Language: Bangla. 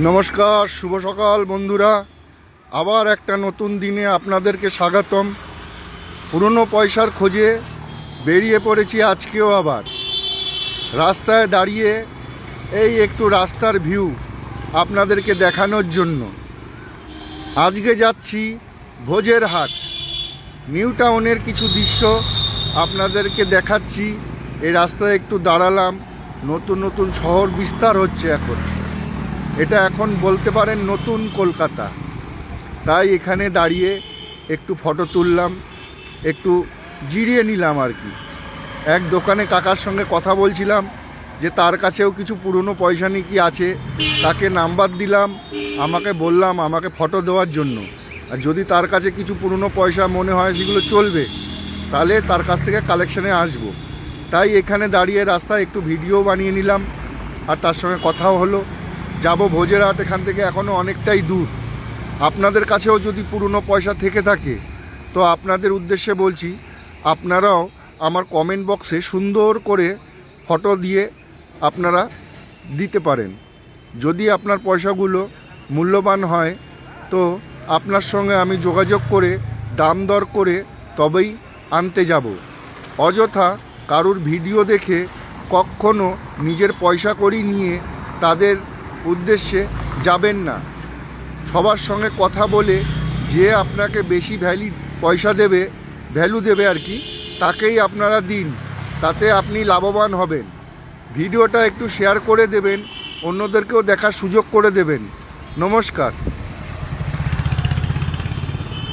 নমস্কার, শুভ সকাল বন্ধুরা। আবার একটা নতুন দিনে আপনাদেরকে স্বাগতম। পুরনো পয়সার খোঁজে বেরিয়ে পড়েছি আজকেও আবার। রাস্তায় দাঁড়িয়ে এই একটু রাস্তার ভিউ আপনাদেরকে দেখানোর জন্য। আজকে যাচ্ছি ভোজের হাট, নিউ টাউনের কিছু দৃশ্য আপনাদেরকে দেখাচ্ছি। এই রাস্তায় একটু দাঁড়ালাম, নতুন নতুন শহর বিস্তার হচ্ছে এখন। এটা এখন বলতে পারেন নতুন কলকাতা। তাই এখানে দাঁড়িয়ে একটু ফটো তুললাম, একটু জিরিয়ে নিলাম আর কি। এক দোকানে কাকার সঙ্গে কথা বলছিলাম যে তার কাছেও কিছু পুরনো পয়সা নাকি আছে। তাকে নাম্বার দিলাম, বললাম আমাকে ফটো দেওয়ার জন্য। আর যদি তার কাছে কিছু পুরনো পয়সা মনে হয় যেগুলো চলবে, তাহলে তার কাছ থেকে কালেকশানে আসব। তাই এখানে দাঁড়িয়ে রাস্তায় একটু ভিডিও বানিয়ে নিলাম, আর তার সঙ্গে কথাও হলো। যাব ভোজের হাট, এখান থেকে এখনও অনেকটাই দূর। আপনাদের কাছেও যদি পুরনো পয়সা থেকে থাকে তো আপনাদের উদ্দেশ্যে বলছি, আপনারাও আমার কমেন্ট বক্সে সুন্দর করে ফটো দিয়ে আপনারা দিতে পারেন। যদি আপনার পয়সাগুলো মূল্যবান হয় তো আপনার সঙ্গে আমি যোগাযোগ করে দাম দর করে তবেই আনতে যাব। অযথা কারুর ভিডিও দেখে কখনো নিজের পয়সা কড়ি নিয়ে তাদের উদ্দেশ্যে যাবেন না। সবার সঙ্গে কথা বলে যে আপনাকে বেশি ভ্যালু দেবে আর কি, তাকেই আপনারা দিন, তাতে আপনি লাভবান হবেন। ভিডিওটা একটু শেয়ার করে দেবেন, অন্যদেরকেও দেখার সুযোগ করে দেবেন। নমস্কার।